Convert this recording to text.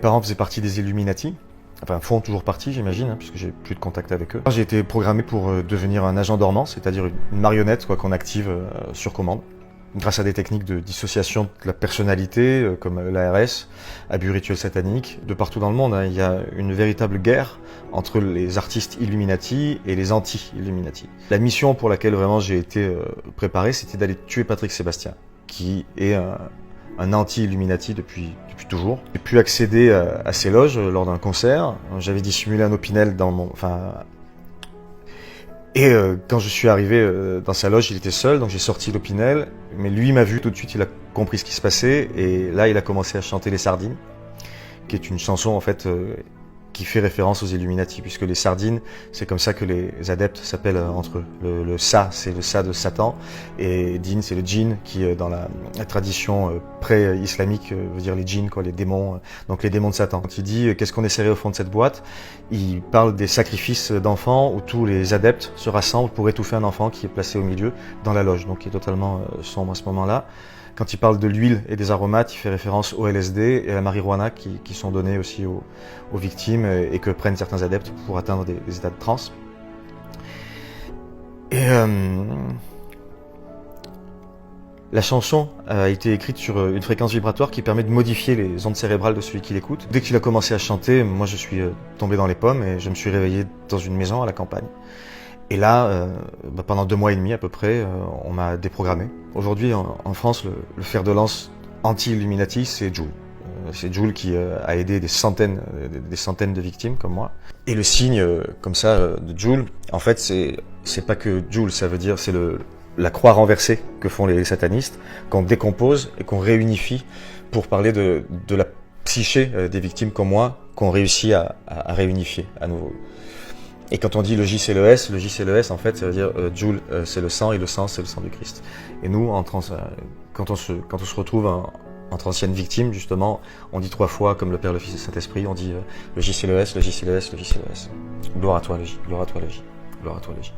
parents faisaient partie des Illuminati, enfin font toujours partie j'imagine, hein, puisque j'ai plus de contact avec eux. J'ai été programmé pour devenir un agent dormant, c'est-à-dire une marionnette qu'on active sur commande, grâce à des techniques de dissociation de la personnalité, comme l'ARS, abus rituels sataniques. De partout dans le monde, hein, il y a une véritable guerre entre les artistes Illuminati et les anti-Illuminati. La mission pour laquelle vraiment j'ai été préparé, c'était d'aller tuer Patrick Sébastien, qui est un anti-Illuminati depuis toujours. J'ai pu accéder à ses loges lors d'un concert. J'avais dissimulé un Opinel dans mon... quand je suis arrivé dans sa loge, il était seul, donc j'ai sorti l'Opinel. Mais lui m'a vu tout de suite, il a compris ce qui se passait. Et là, il a commencé à chanter Les Sardines, qui est une chanson en fait qui fait référence aux Illuminati, puisque les sardines, c'est comme ça que les adeptes s'appellent entre eux. Le Sa, c'est le Sa de Satan, et Din, c'est le djinn, qui dans la tradition pré-islamique veut dire les djinns, quoi, les démons, donc les démons de Satan. Quand il dit qu'est-ce qu'on est serré au fond de cette boîte, il parle des sacrifices d'enfants où tous les adeptes se rassemblent pour étouffer un enfant qui est placé au milieu dans la loge, donc qui est totalement sombre à ce moment-là. Quand il parle de l'huile et des aromates, il fait référence au LSD et à la marijuana qui sont donnés aussi aux victimes et que prennent certains adeptes pour atteindre des états de transe. Et la chanson a été écrite sur une fréquence vibratoire qui permet de modifier les ondes cérébrales de celui qui l'écoute. Dès qu'il a commencé à chanter, moi je suis tombé dans les pommes et je me suis réveillé dans une maison à la campagne. Et là, pendant 2 mois et demi à peu près, on m'a déprogrammé. Aujourd'hui, en France, le fer de lance anti-Illuminati, c'est Jul. C'est Jul qui a aidé des centaines de victimes comme moi. Et le signe comme ça de Jul, en fait, c'est pas que Jul, ça veut dire c'est la croix renversée que font les satanistes, qu'on décompose et qu'on réunifie pour parler de la psyché des victimes comme moi, qu'on réussit à réunifier à nouveau. Et quand on dit le J c'est le S en fait ça veut dire Jul c'est le sang et le sang c'est le sang du Christ. Et nous quand on se retrouve entre anciennes victimes justement, on dit 3 fois comme le Père, le Fils et le Saint-Esprit, on dit le J c'est le S, le J c'est le S, le J c'est le S. Gloire à toi le J, gloire à toi le J, gloire à toi le J.